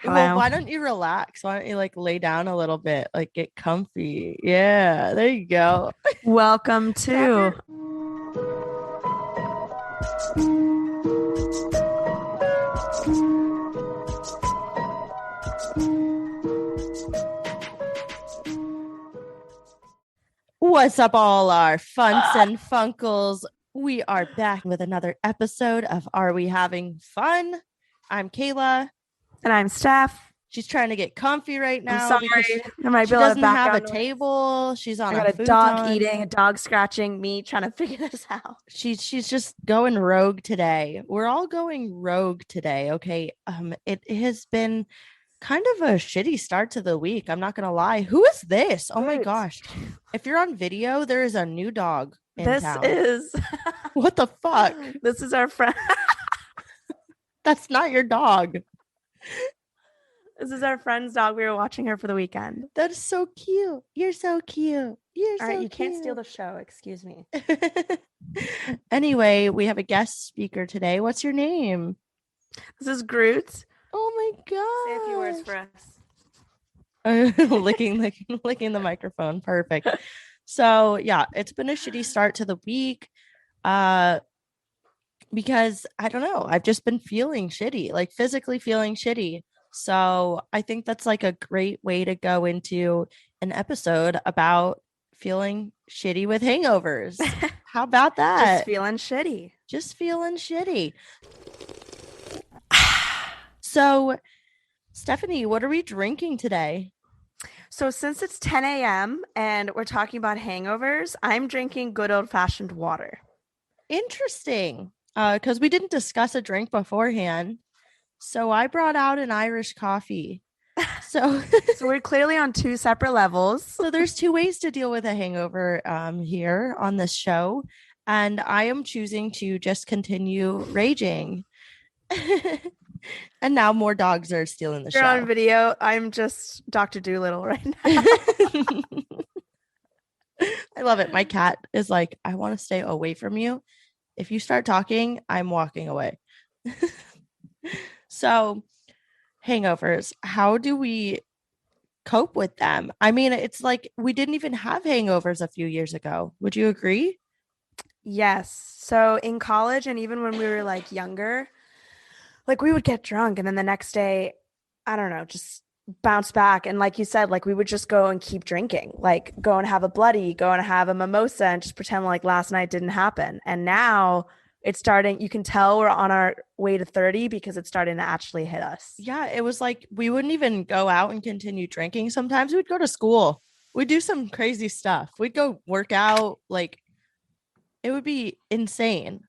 Well, Hello. why don't you relax? Why don't you like lay down a little bit, like get comfy? Yeah, there you go. Welcome Grab to. your What's up, all our funts and funkles? We are back with another episode of Are We Having Fun? I'm Kaehla. And I'm Steph. She's trying to get comfy right I'm now because sorry. There might be she a lot of doesn't have a background noise. table. She's on I a got a dog futon. eating, a dog scratching, me trying to figure this out. She's just going rogue today. We're all going rogue today. Okay. It has been kind of a shitty start to the week. I'm not gonna lie. Who is this? Oh my Good. gosh. If you're on video, there is a new dog in This town. is What the fuck? this is our friend. That's not your dog. This is our friend's dog. We were watching her for the weekend. That is so cute. You're so cute. You're All right, so you can't steal cute. the show. Excuse me. Anyway, we have a guest speaker today. What's your name? This is Groot. Oh my god. Say a few words for us. Licking the microphone. Perfect. So yeah, it's been a shitty start to the week. Because I don't know, I've just been feeling shitty, like physically feeling shitty. So I think that's like a great way to go into an episode about feeling shitty with hangovers. How about Just that? feeling shitty. Just feeling shitty. So, Stephanie, what are we drinking today? So since it's 10 a.m. and we're talking about hangovers, I'm drinking good old-fashioned water. Interesting. Because we didn't discuss a drink beforehand. So I brought out an Irish coffee. So So we're clearly on two separate levels. So there's two ways to deal with a hangover here on this show. And I am choosing to just continue raging. And now more dogs are stealing the You're on show. video. I'm just Dr. Doolittle right now. I love it. My cat is like, I want to stay away from you. If you start talking, I'm walking away. So, hangovers, how do we cope with them? I mean, it's like we didn't even have hangovers a few years ago. Would you agree? Yes. So in college and even when we were like younger, like we would get drunk and then the next day, I don't know, just bounce back. And like you said, like we would just go and keep drinking, like go and have a bloody, go and have a mimosa and just pretend like last night didn't happen. And now it's starting, you can tell we're on our way to 30 because it's starting to actually hit us. Yeah, it was like we wouldn't even go out and continue drinking. Sometimes we'd go to school. We'd do some crazy stuff. We'd go work out. Like it would be insane.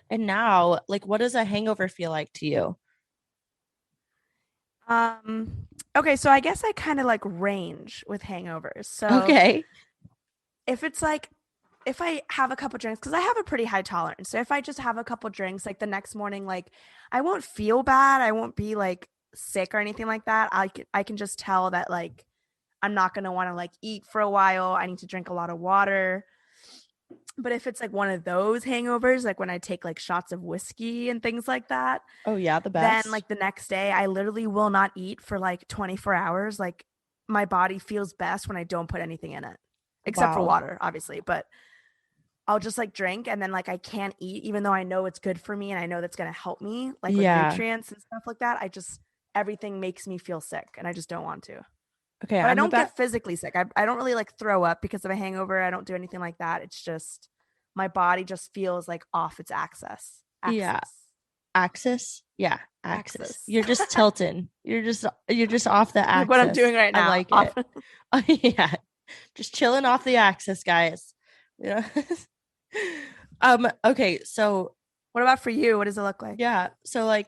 And now, like, what does a hangover feel like to you? Um, okay, so I guess I kind of like range with hangovers. So Okay. if it's like if I have a couple drinks, because I have a pretty high tolerance. So if I just have a couple drinks, like the next morning, like I won't feel bad. I won't be like sick or anything like that. I can just tell that like I'm not gonna want to like eat for a while. I need to drink a lot of water. But if it's like one of those hangovers, like when I take like shots of whiskey and things like that, Oh, yeah, the then best. like the next day I literally will not eat for like 24 hours. Like my body feels best when I don't put anything in it, except for Wow. water, obviously. But I'll just like drink and then like I can't eat, even though I know it's good for me and I know that's gonna help me, like with Yeah. nutrients and stuff like that. I just everything makes me feel sick and I just don't want to. Okay. But I I'm don't about get physically sick. I don't really like throw up because of a hangover. I don't do anything like that. It's just my body just feels like off its axis. Yeah. Axis. Axis. Yeah. Axis. Axis. You're just tilting. You're just off the Like what I'm axis. doing right I now. like it. Oh, yeah. Just chilling off the axis, guys. Yeah. Okay, so What about for you? What does it look like? yeah. So like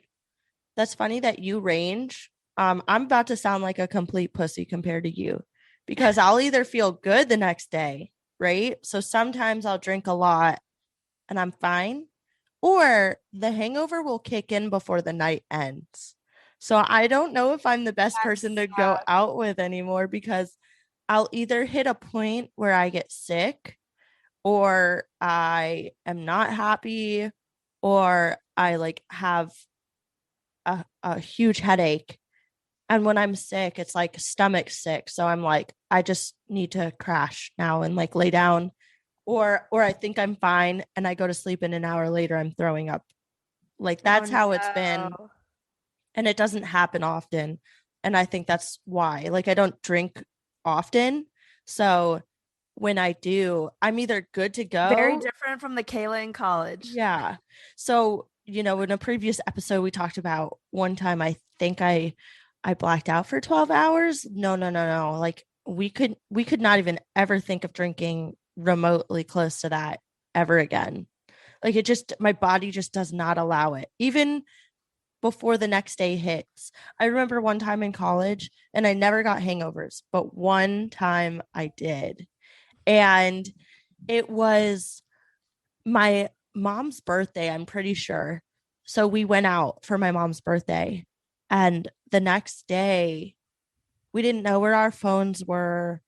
that's funny that you range. I'm about to sound like a complete pussy compared to you because I'll either feel good the next day, right? So sometimes I'll drink a lot and I'm fine, or the hangover will kick in before the night ends. So I don't know if I'm the best person to go out with anymore because I'll either hit a point where I get sick or I am not happy or I like have a huge headache And when I'm sick, it's like stomach sick. So I'm like, I just need to crash now and like lay down. Or I think I'm fine and I go to sleep and an hour later I'm throwing up. Like Oh that's how it's been. no. And it doesn't happen often. And I think that's why. Like I don't drink often. So when I do, I'm either good to Very go. different from the Kaehla in college. Yeah. So, in a previous episode we talked about one time I think I blacked out for 12 hours. No, no, no, no. Like we could not even ever think of drinking remotely close to that ever again. Like it just my body just does not allow it. Even before the next day hits. I remember one time in college and I never got hangovers, but one time I did. And it was my mom's birthday, I'm pretty sure. So we went out for my mom's birthday. And the next day, we didn't know where our phones were.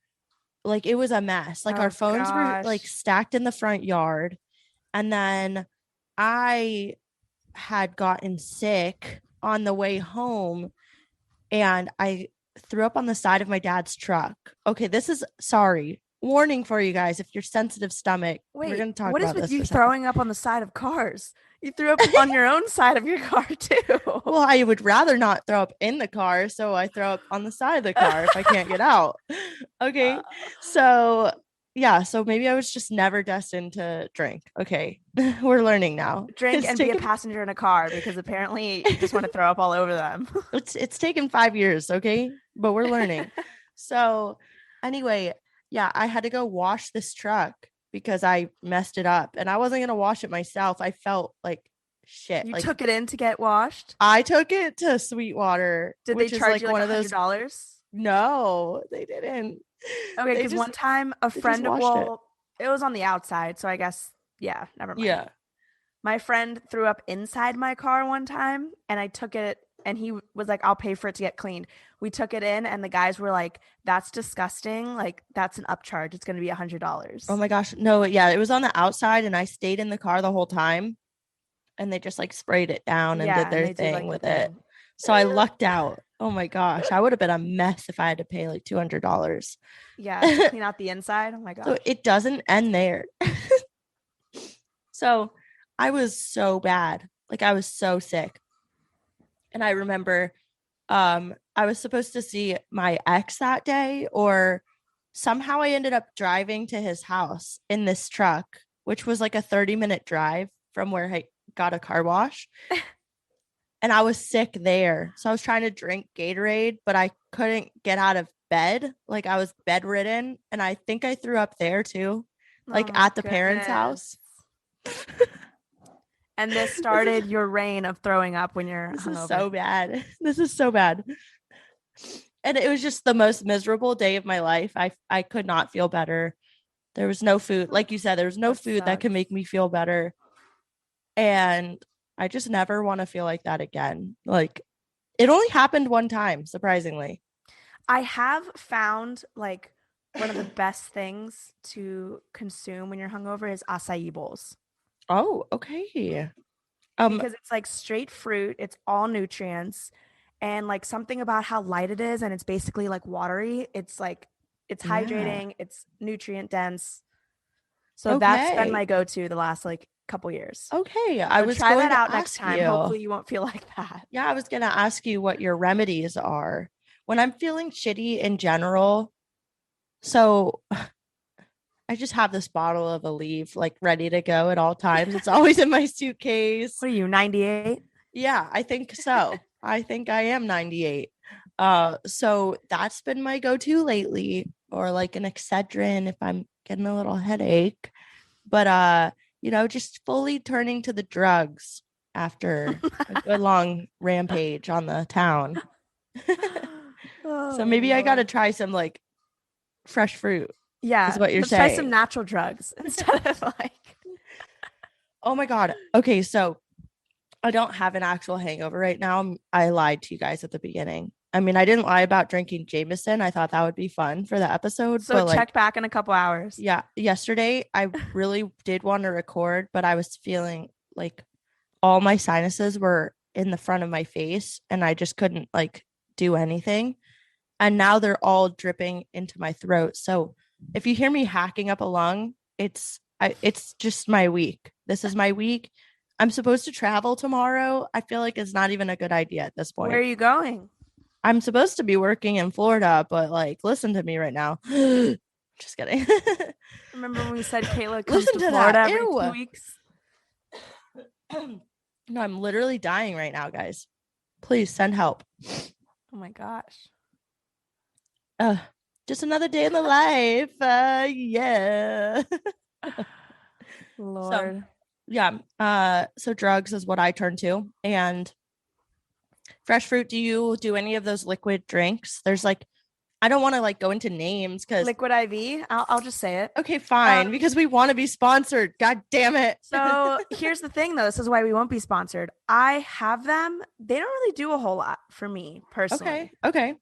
Like it was a mess. Like our Oh phones were like gosh. stacked in the front yard. And then I had gotten sick on the way home and I threw up on the side of my dad's truck. Okay, this is sorry. Warning for you guys if you're sensitive stomach. We're Wait, going to talk what is about with this for you a second. throwing up on the side of cars? You threw up on your own side of your car too. Well, I would rather not throw up in the car, so I throw up on the side of the car if I can't get out. Okay. So, yeah, so maybe I was just never destined to drink. Okay. We're learning now. Drink It's and be a taken passenger in a car because apparently you just want to throw up all over them. it's taken 5 years, okay? But we're learning. So, anyway, yeah, I had to go wash this truck because I messed it up and I wasn't going to wash it myself. I felt like shit. You Like took it in to get washed. I took it to Sweetwater, Did they which is charge you like like one a of hundred those. dollars? No, they didn't. Okay, They because just one time a they just friend, washed it. well, it was on the outside, so I guess yeah, never mind. Yeah. My friend threw up inside my car one time and I took it and he was like, I'll pay for it to get cleaned. We took it in and the guys were like, that's disgusting. Like, that's an upcharge. It's going to be Oh $100. my gosh. No, yeah, it was on the outside and I stayed in the car the whole time and they just like sprayed it down and did Yeah. And their they do thing like the with it. thing. So I lucked out. Oh my gosh. I would have been a mess if I had to pay like $200. Yeah. To clean out the inside. Oh my So gosh. it doesn't end there. So I was so bad. Like I was so sick. And I remember I was supposed to see my ex that day, or somehow I ended up driving to his house in this truck, which was like a 30-minute drive from where I got a car wash. And I was sick there. So I was trying to drink Gatorade, but I couldn't get out of bed. Like I was bedridden. And I think I threw up there too, Oh like my at the parents' goodness. house. And this This is started your reign of throwing up when you're this is hungover. so bad. This is so bad. And it was just the most miserable day of my life. I could not feel better. There was no food. Like you said, there was no That food that could sucks. make me feel better. And I just never want to feel like that again. Like it only happened one time, surprisingly. I have found like one of the best things to consume when you're hungover is acai bowls Oh, okay. because it's like straight fruit, it's all nutrients, and like something about how light it is, and it's basically like watery. It's like it's Yeah. hydrating, it's nutrient dense. So that's been Okay. my go-to the last like couple years. Okay. I So was try going that to out next ask time. you. Hopefully you won't feel like that. Yeah, I was going to ask you what your remedies are. When I'm feeling shitty in general, so I just have this bottle of Aleve like ready to go at all times. It's always in my suitcase. What are you, 98? Yeah, I think so. I think I am 98. So that's been my go-to lately, or like an Excedrin if I'm getting a little headache. But just fully turning to the drugs after a good long rampage on the town. So Oh maybe I gotta Lord. try some like fresh fruit, is Yeah, what you're let's try some saying. natural drugs instead of like Oh my God. Okay, so I don't have an actual hangover right now. I lied to you guys at the beginning. I mean, I didn't lie about drinking Jameson. I thought that would be fun for the episode, so but check like, back in a couple hours. yeah, yesterday I really did want to record, but I was feeling like all my sinuses were in the front of my face and I just couldn't like do anything. And now they're all dripping into my throat. So if you hear me hacking up a lung, it's just my week. This is my week. I'm supposed to travel tomorrow. I feel like it's not even a good idea at this Where are point. you going? I'm supposed to be working in Florida, but like, listen to me right now. Just kidding. Remember when we said Kaehla comes Listen to to that. Florida every Ew. 2 weeks? No, I'm literally dying right now, guys. Please send help. Oh my gosh. Uh, just another day in the life. Yeah. So Lord. yeah. So drugs is what I turn to. And fresh fruit, do you do any of those liquid drinks? There's like, I don't want to like go into names because Liquid IV. I'll just say it. okay, fine, because we want to be sponsored. God damn it. So here's the thing, though. This is why we won't be sponsored. I have them. They don't really do a whole lot for me personally. Okay.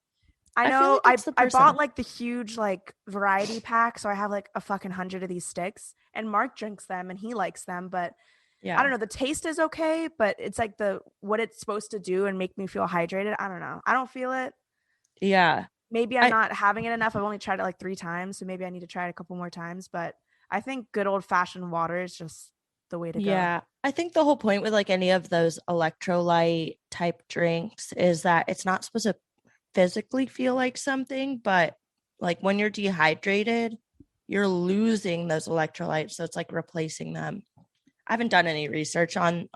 I I feel know like it's the I person. bought like the huge like variety pack, so I have like a fucking 100 of these sticks, and Mark drinks them and he likes them, but I Yeah. don't know. The taste is okay, but it's like the what it's supposed to do and make me feel hydrated. I don't know. I don't feel it. Yeah. Maybe I'm I not having it enough. I've only tried it like 3 times, so maybe I need to try it a couple more times. But I think good old fashioned water is just the way to go. Yeah. I think the whole point with like any of those electrolyte type drinks is that it's not supposed to physically feel like something, but like when you're dehydrated, you're losing those electrolytes. So it's like replacing them. I haven't done any research on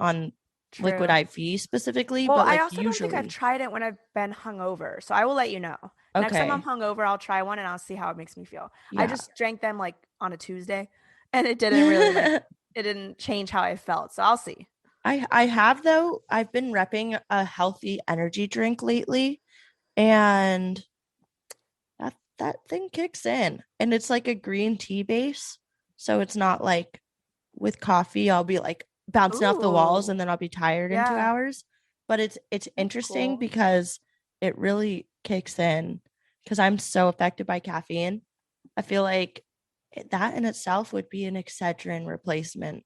liquid True. IV specifically, Well, but I like also don't think I've usually. tried it when I've been hungover. So I will let you know. Next time I'm Okay. hungover, I'll try one and I'll see how it makes me feel. I Yeah. just drank them like on a Tuesday and it didn't really like it didn't change how I felt. So I'll see. I have though. I've been repping a healthy energy drink lately, and that thing kicks in, and it's like a green tea base, so it's not like with coffee I'll be like bouncing off the walls Ooh. and then I'll be tired in two Yeah. hours. But it's That's interesting cool. because it really kicks in because I'm so affected by caffeine. I feel like that in itself would be an Excedrin replacement.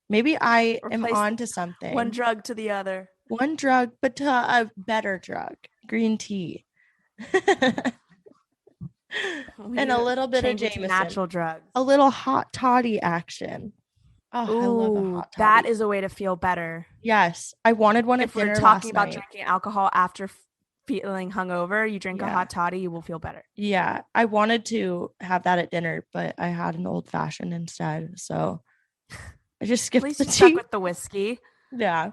Maybe I am Replace on to one something. drug to the other. One drug, but to a better drug, green tea. We And need a to little bit of change it to Jameson, natural drugs. a little hot toddy action. Oh, I love a Ooh, hot that toddy. is a way to feel better. Yes, I wanted one at If we're dinner talking last about night. drinking alcohol after feeling hungover, you drink a Yeah. hot toddy, you will feel better. Yeah, I wanted to have that at dinner, but I had an old fashioned instead. So I just At skipped least the you stuck tea. with the whiskey. Yeah.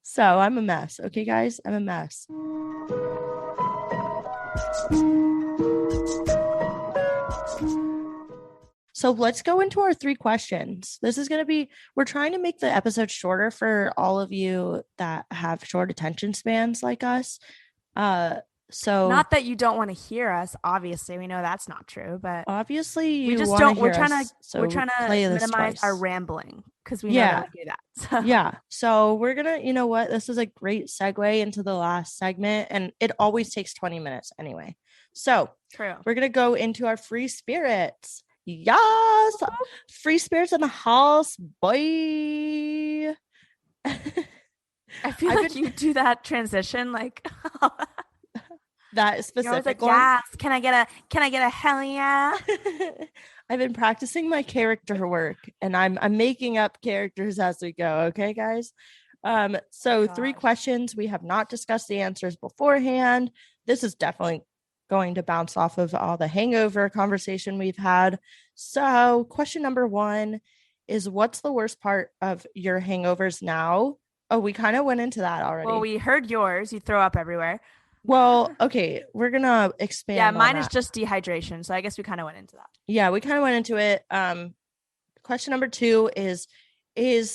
So I'm a mess. Okay, guys, I'm a mess. So let's go into our three questions. This is going to be, we're trying to make the episode shorter for all of you that have short attention spans like us. Uh, so Not that you don't want to hear us, obviously. We know that's not true, but obviously we you just want to don't hear us. we're So trying to play this minimize our twice. rambling because we know that Yeah. we do that. So Yeah. So we're going to, you know what? This is a great segue into the last segment, and it always takes 20 minutes anyway. So true. we're going to go into our free spirits. Yes. Free spirits in the house, boy. I feel I've like been you do that transition like that you're always specific like, one. yes, can I get a hell yeah? I've been practicing my character work and I'm making up characters as we go. Okay, guys. So three Gosh. questions. We have not discussed the answers beforehand. This is definitely going to bounce off of all the hangover conversation we've had. So, question number one is what's the worst part of your hangovers now? Oh, we kind of went into that Well, already. we heard yours. You throw up everywhere. Well, okay, we're gonna Yeah, expand on mine is that. just dehydration. So I guess we kind of went into that. Yeah, we kind of went into it. Question number two is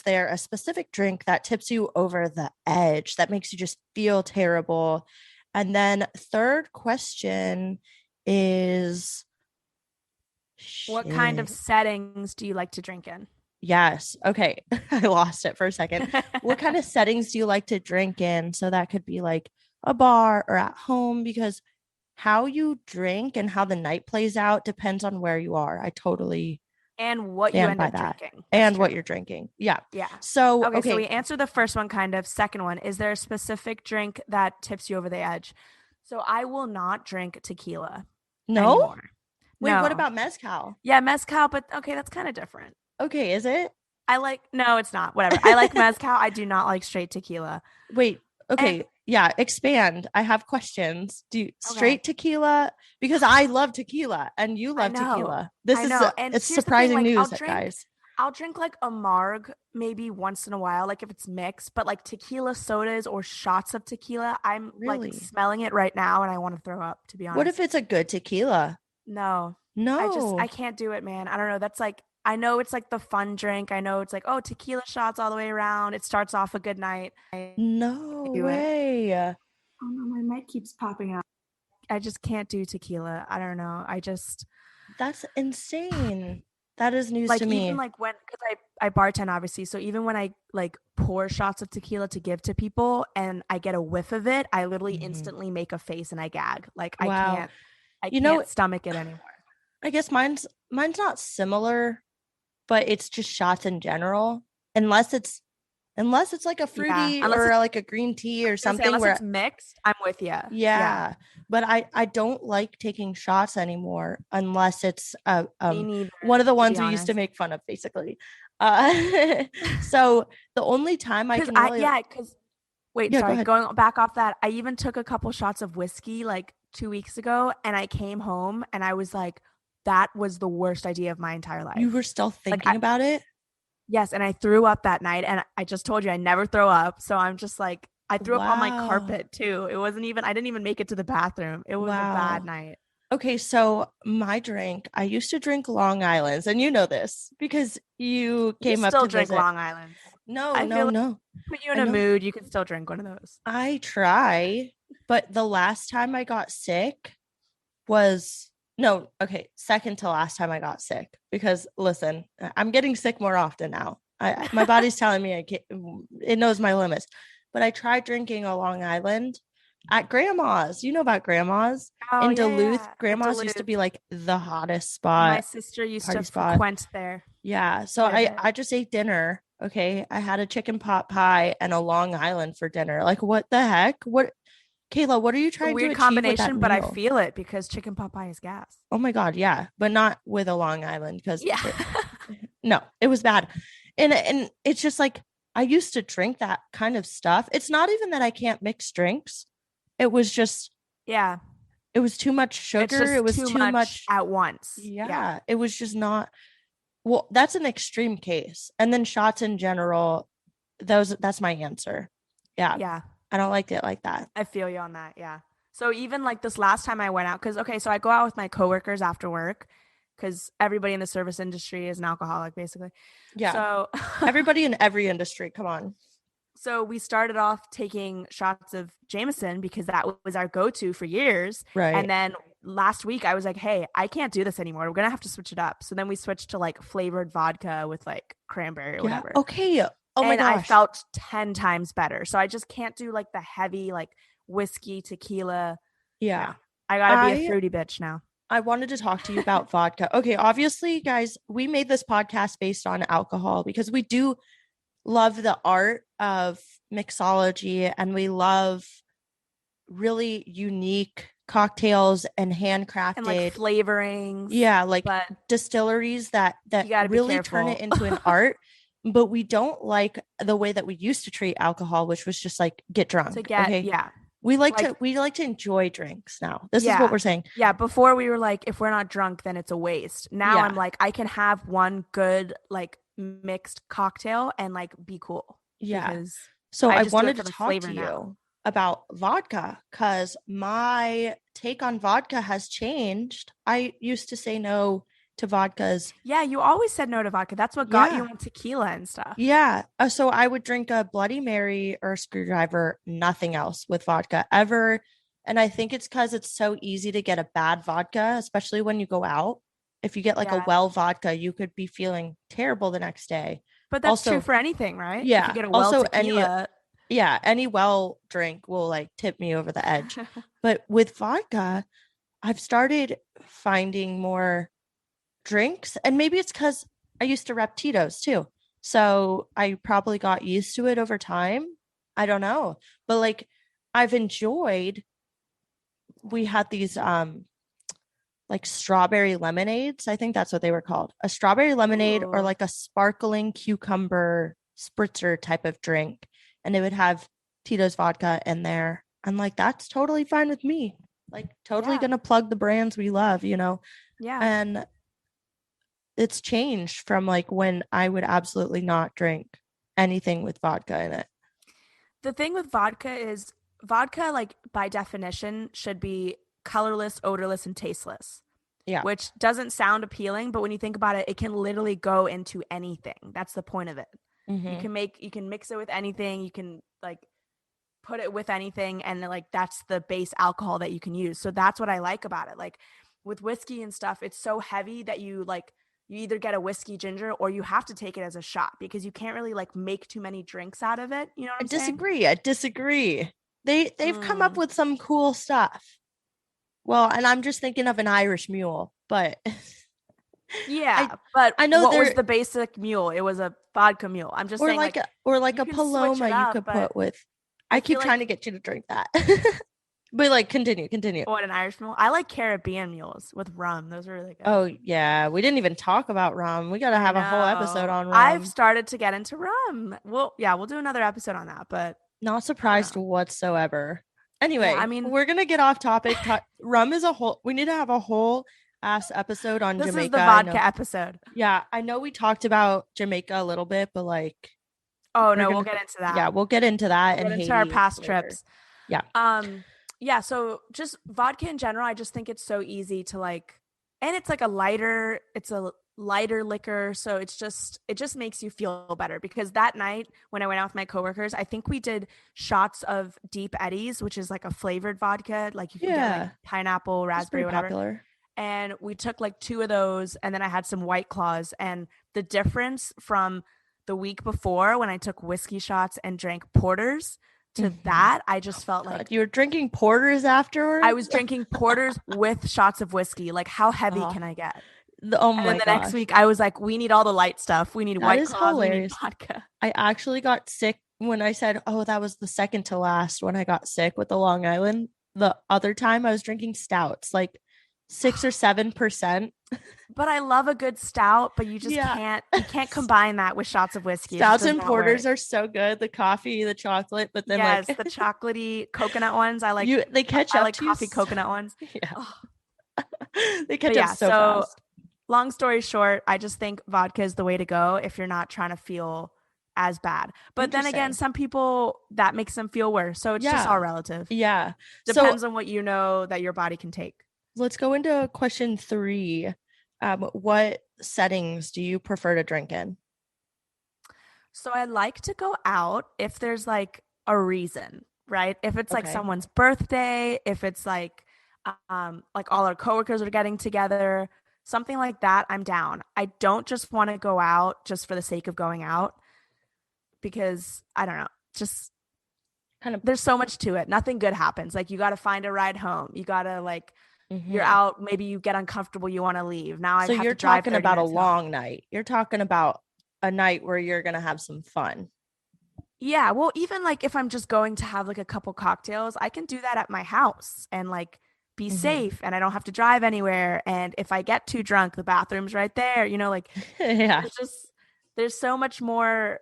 there a specific drink that tips you over the edge that makes you just feel terrible? And then third question is What kind of shit. settings do you like to drink in? Yes. Okay. I lost it for a second. What kind of settings do you like to drink in? So that could be like a bar or at home because how you drink and how the night plays out depends on where you are. I And what you stand end by up that drinking. That's and what true. you're drinking. Yeah. Yeah. So, Okay, so we okay. answered the first one kind of. Second one, is there a specific drink that tips you over the edge? So I will not drink tequila No? anymore. Wait, what No. about mezcal? Yeah, mezcal, but okay, that's kind of different. Okay, is it? I like no, it's not. Whatever. I like mezcal. I do not like straight tequila. Wait, And okay. Yeah, expand. I have questions. Do you okay, straight tequila? Because I love tequila and you I love know. tequila. This I is know. And it's here's the thing, surprising like news, guys. I'll drink like a marg maybe once in a while, like if it's mixed, but like tequila sodas or shots of tequila, I'm like Really? smelling it right now and I want to throw up, to be What if honest. it's a good tequila? No. I No. can't do it, man. I don't know. That's like I know it's like the fun drink. I know it's like, oh, tequila shots all the way around. It starts off a good night. I No do it. way. Oh no, my mic keeps popping up. I just can't do tequila. I don't know. I just That's insane. That is news to like even me. like when because I bartend obviously, so even when I like pour shots of tequila to give to people and I get a whiff of it, I literally Mhm. instantly make a face and I gag. Like Wow. I You know, can't stomach it anymore. I guess mine's not similar, but it's just shots in general. Unless it's unless it's like a Yeah, fruity or like a green tea or something unless where it's mixed, I'm with you. Yeah, yeah, but I don't like taking shots anymore unless it's me neither, one of the to be ones we used to honest. make fun of basically. Uh so the only time I Because can I really yeah, because wait, yeah, go sorry, ahead. going back off that, I even took a couple shots of whiskey like 2 weeks ago, and I came home and I was like, that was the worst idea of my entire You life. were still Like thinking about it? yes, and I threw up that night, and I just told you I never throw up, so I'm just like I threw up on my Wow. carpet too. It wasn't even I didn't even make it to the bathroom. It was a bad Wow. night. Okay, so my drink, I used to drink Long Island's, and you know this because you You came up still to drink visit. Long Island's. No, I feel no, like no. put you in I a know mood, you can still drink one of those. I try, but the last time I got sick was no, okay, second to last time I got sick because listen, I'm getting sick more often now. My body's telling me I can't, it knows my limits. But I tried drinking a Long Island at grandma's. You know about grandma's Oh in yeah, Duluth. yeah. In Grandma's used to be Duluth. like the hottest My spot, sister used party to spot. frequent there Yeah. So quite a I bit. I just ate dinner. Okay. I had a chicken pot pie and a Long Island for dinner. Like what the heck? What Kayla, what are you A trying to weird achieve with that combination, but I meal? feel it because chicken pot pie is gas. Oh my God, yeah, but not with a Long Island because Yeah. no, it was bad. And it's just like I used to drink that kind of stuff. It's not even that I can't mix drinks. It was just Yeah. it was too much It's sugar. It just was too too much much at once. Yeah. yeah, it was just not well, that's an extreme case. And then shots in general, that's my answer. Yeah. Yeah. I don't like it like that. I feel you on that. Yeah. So even like this last time I went out, because okay, so I go out with my coworkers after work because everybody in the service industry is an alcoholic, basically. Yeah. So Everybody in every industry, come on. so we started off taking shots of Jameson because that was our go-to for years. And Right. then last week I was like, hey, I can't do this anymore. We're gonna have to switch it up. So then we switched to like flavored vodka with like cranberry or Yeah. whatever. Okay. Oh my And I gosh. felt 10 times better. So I just can't do like the heavy like whiskey, tequila. Yeah. No. I gotta be a I fruity bitch now. I wanted to talk to you about vodka. Okay, obviously, guys, we made this podcast based on alcohol because we do love the art of mixology and we love really unique cocktails and And like handcrafted, flavorings, yeah, like but distilleries that you gotta be really turn it careful. into an art. But we don't like the way that we used to treat alcohol, which was just like get To drunk. get, Okay. yeah. Like We like to enjoy drinks now. This is what yeah. we're saying. Yeah. Before we were like, if we're not drunk, then it's a waste. Now I'm Yeah. like, I can have one good, like, mixed cocktail and like be cool Yeah. because So I I just do wanted it to for the talk to flavor now. you about vodka because my take on vodka has changed. I used to say no to vodkas. Yeah. You always said no to vodka. That's what got you Yeah. on tequila and stuff. Yeah. So I would drink a Bloody Mary or a screwdriver, nothing else with vodka ever. And I think it's because it's so easy to get a bad vodka, especially when you go out. If you get like a Yeah. well vodka, you could be feeling terrible the next day. But that's true Also, for anything, right? If you yeah. get a well Also, any tequila, yeah, any well drink will like tip me over the edge. But with vodka, I've started finding more drinks, and maybe it's because I used to rep Tito's too. So I probably got used to it over time. I don't know. But like I've enjoyed we had these like strawberry lemonades. I think that's what they were called. A strawberry lemonade or Ooh. like a sparkling cucumber spritzer type of drink. And they would have Tito's vodka in there. I'm like, that's totally fine with me. Like, totally Yeah. going to plug the brands we love, Yeah. And it's changed from like when I would absolutely not drink anything with vodka in it. The thing with vodka is vodka, like by definition, should be colorless, odorless, and tasteless, Yeah. which doesn't sound appealing, but when you think about it, it can literally go into anything. That's the point of it. Mm-hmm. You can mix it with anything. You can like put it with anything, and like that's the base alcohol that you can use. So that's what I like about it. Like with whiskey and stuff, it's so heavy that you either get a whiskey ginger or you have to take it as a shot because you can't really like make too many drinks out of it. You know what I I'm saying? disagree. I disagree. They've come up Mm. with some cool stuff. Well, and I'm just thinking of an Irish mule, but I Yeah, but I know what was there the basic mule? It was a vodka mule. I'm just saying, like, or like you a can switch paloma it you up, could but put with. I I keep feel trying like to get you to drink that. But like continue. what an Irish mule. I like Caribbean mules with rum. Those are really good. Oh yeah, we didn't even talk about rum. We got to I have a whole episode know. on I've rum. started to get into rum. Well, yeah, we'll do another episode on that, but Not I don't surprised know. whatsoever. Yeah, I Anyway, mean, we're gonna get off topic. Rum is a whole. We need to have a whole ass episode on this is Jamaica. the I know. vodka episode. Yeah, I know we talked about Jamaica a little bit, but like Oh we're no, we'll gonna, get into yeah, that. we'll get into that We'll and get into our Haiti past later. trips. Yeah. Um, yeah, so just vodka in general, I just think it's so easy to like, and it's a lighter liquor, so it just makes you feel better because that night when I went out with my coworkers, I think we did shots of Deep Eddies, which is like a flavored vodka, like you can get like Yeah. pineapple, It's pretty raspberry, whatever. popular. And we took like two of those, and then I had some White Claws, and the difference from the week before when I took whiskey shots and drank porters to Mhm. that, I Oh just felt God, like you were drinking porters I was afterwards? drinking porters with shots of whiskey. Like, how heavy Oh, can I get? oh And then my the next gosh. week, I was like, we need all the light stuff. We need That White is Claws. We need hilarious. vodka. I actually got sick when I said, oh, that was the second to last when I got sick with the Long Island. The other time I was drinking stouts, like 6 or 7%. But I love a good stout, but Yeah. you can't combine that with shots of whiskey. It just Stouts does and not work. porters are so good. The coffee, the chocolate, but then like Yes, the chocolatey coconut ones. they catch I up like to you. coffee coconut ones. Yeah. Oh. They But catch up yeah, so so fast. long story short, I just think vodka is the way to go if you're not trying to feel as bad. But then again, Interesting. some people that makes them feel worse. So it's just all Yeah. relative. Yeah. So Depends on what you know that your body can take. let's go into question 3. What settings do you prefer to drink in? So I like to go out if there's like a reason, right? If it's like Okay. someone's birthday, if it's like all our coworkers are getting together, something like that, I'm down. I don't just want to go out just for the sake of going out because I don't know, just Kind of. there's so much to it. Nothing good happens. Like you got to find a ride home. You got to like you're Mhm. out, maybe you get uncomfortable, you want to leave. Now I So have you're to drive talking 30 about a minutes home. long night. You're talking about a night where you're gonna have some fun. Yeah, well, even like if I'm just going to have like a couple cocktails, I can do that at my house and like be Hmm. safe and I don't have to drive anywhere. And if I get too drunk, the bathroom's right there. You know, like Yeah. there's just there's so much more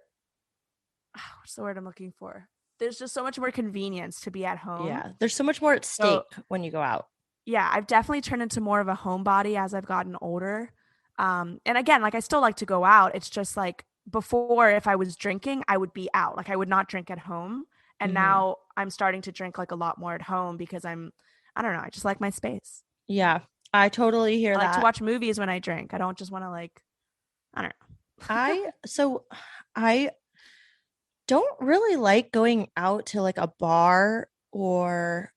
what's the word I'm looking for? There's just so much more convenience to be at home. Yeah. There's so much more at So stake when you go out. yeah, I've definitely turned into more of a homebody as I've gotten older. And again, like I still like to go out. It's just like before, if I was drinking, I would be out. Like I would not drink at home. And Hmm. now I'm starting to drink like a lot more at home because I don't know, I just like my space. Yeah. I totally hear I like to that. watch movies when I drink. I don't just want to like, I don't know. I so I don't really like going out to like a bar or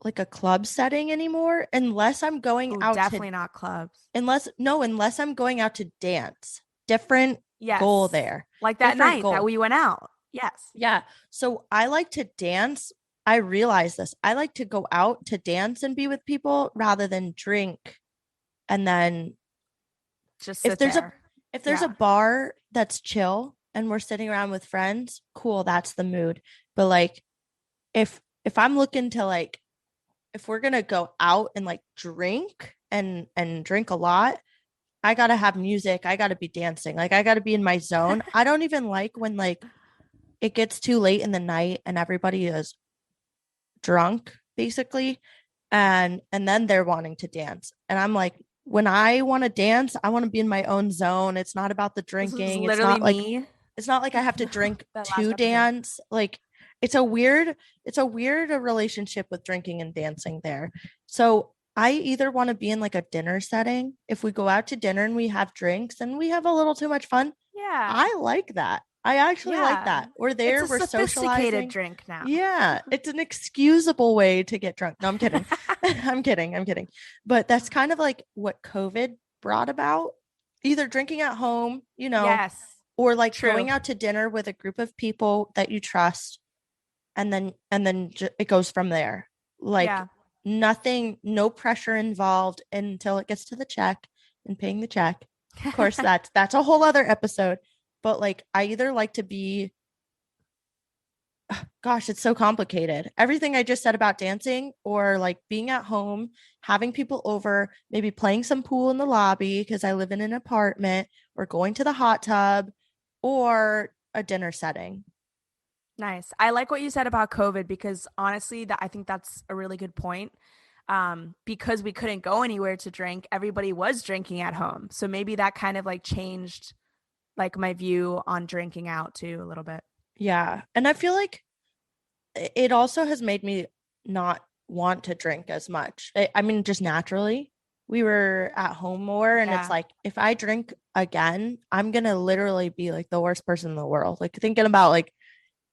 like a club setting anymore unless I'm going Oh, out to definitely not clubs. unless I'm going out to dance. Different goal Yes. there. Like that Different night that goal. we went out. Yes. Yeah. So I like to dance. I realize this. I like to go out to dance and be with people rather than drink and then Just If sit there's a there. if there's a Yeah. bar that's chill and we're sitting around with friends, cool, that's the mood. But like if I'm looking to like if we're gonna go out and like drink and drink a lot, I gotta have music. I gotta be dancing. Like I gotta be in my zone. I don't even like when like it gets too late in the night and everybody is drunk, basically, and then they're wanting to dance. And I'm like, when I want to dance, I want to be in my own zone. It's not about the This was drinking. literally me It's not like I have to drink that last to episode. dance. Like it's a weird relationship with drinking and dancing there. So I either want to be in like a dinner setting. If we go out to dinner and we have drinks and we have a little too much fun, Yeah. I like that. I actually like Yeah. that. We're It's there, a we're sophisticated socializing. drink now. Yeah, it's an excusable way to get drunk. No, I'm kidding. I'm kidding. I'm kidding. But that's kind of like what COVID brought about. Either drinking at home, Yes. or like True. going out to dinner with a group of people that you trust, and then it goes from there. Like Yeah. nothing, no pressure involved until it gets to the check and paying the check. Of course, that's a whole other episode. But like I either like to be gosh, it's so complicated. Everything I just said about dancing or like being at home, having people over, maybe playing some pool in the lobby because I live in an apartment, or going to the hot tub, or a dinner setting. Nice. I like what you said about COVID because honestly, that I think that's a really good point. Because we couldn't go anywhere to drink, everybody was drinking at home. So maybe that kind of like changed like my view on drinking out too a little bit. Yeah. And I feel like it also has made me not want to drink as much. I mean, just naturally, we were at home more. And it's Yeah. like, if I drink again, I'm going to literally be like the worst person in the world. Like, thinking about like,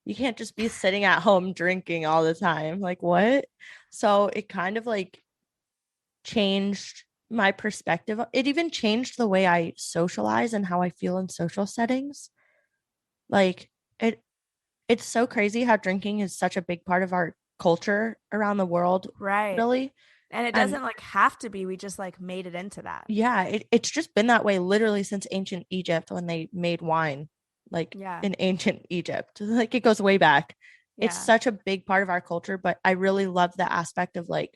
you can't just be sitting at home drinking all the time. Like, what? So it kind of like changed my perspective. It even changed the way I socialize and how I feel in social settings. Like, it's so crazy how drinking is such a big part of our culture around the world, Right. really. And it And doesn't like have to be. We just like made it into that. yeah, it's just been that way literally since ancient Egypt when they made wine, like Yeah. in ancient Egypt. Like it goes way back. It's Yeah. such a big part of our culture, but I really love the aspect of like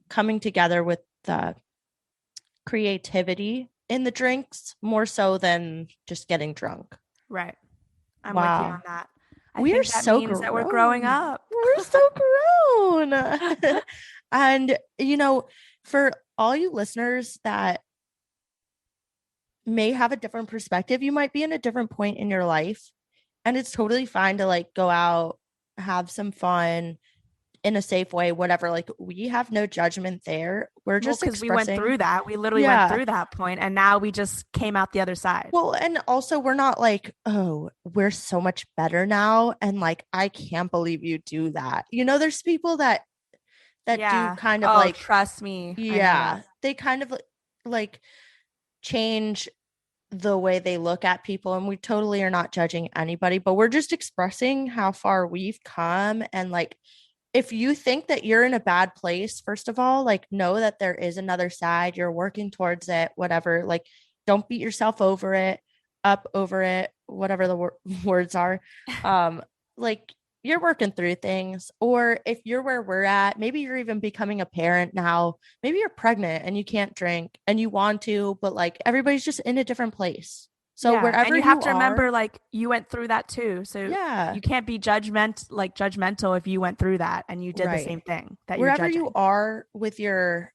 coming together with the creativity in the drinks more so than just getting drunk. Right. I'm with you on Wow. that. I We are think that so means that we're growing grown. up. We're so grown. And, for all you listeners that may have a different perspective, you might be in a different point in your life. And it's totally fine to like go out, have some fun in a safe way, whatever. Like, we have no judgment there. We're Well, just because we went expressing. through that. We literally went Yeah. through that point and now we just came out the other side. Well, and also we're not like, oh, we're so much better now. And like, I can't believe you do that. There's people that do Yeah. kind of Oh, like, trust me. I know that. yeah, they kind of like change the way they look at people. And we totally are not judging anybody, but we're just expressing how far we've come. And like, if you think that you're in a bad place, first of all, like, know that there is another side. You're working towards it, whatever. Like, don't beat yourself over it, whatever the words are. Like, you're working through things. Or if you're where we're at, maybe you're even becoming a parent now. Maybe you're pregnant and you can't drink and you want to, but like everybody's just in a different place. So Yeah. And wherever you have you to are, remember, like, you went through that too. So yeah, you can't be judgmental if you went through that and you did the right. same thing that you're Wherever you judging. are with your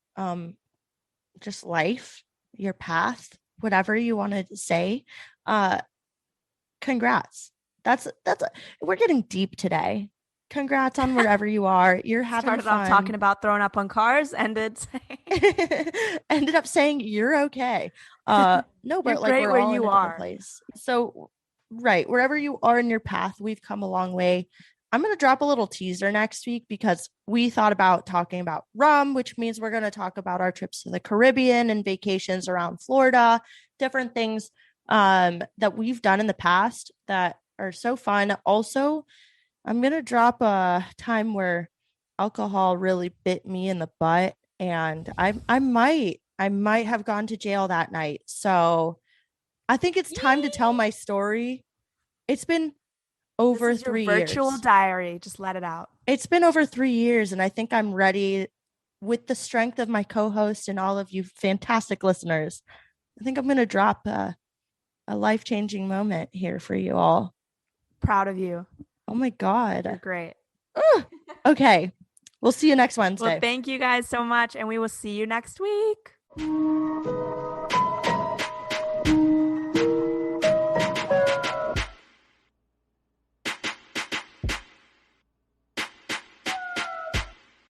just life, your path, whatever you want to say, uh congrats. That's we're getting deep today. Congrats on wherever you are. You're having Started off talking fun. about throwing up on cars, ended saying, Ended up saying you're okay. No, you're but like great we're where all in you a different are. place. So right, wherever you are in your path, we've come a long way. I'm going to drop a little teaser next week because we thought about talking about rum, which means we're going to talk about our trips to the Caribbean and vacations around Florida, different things that we've done in the past that are so fun. Also, I'm going to drop a time where alcohol really bit me in the butt, and I might I might have gone to jail that night. So I think it's time to tell my story. It's been This over is your three virtual years. diary. Just let it out. It's been over 3 years, and I think I'm ready with the strength of my co host and all of you fantastic listeners. I think I'm going to drop a life changing moment here for you all. Proud of you. Oh my You're God. great. Ugh. Okay. We'll see you next Well, Wednesday. thank you guys so much, and we will see you next week.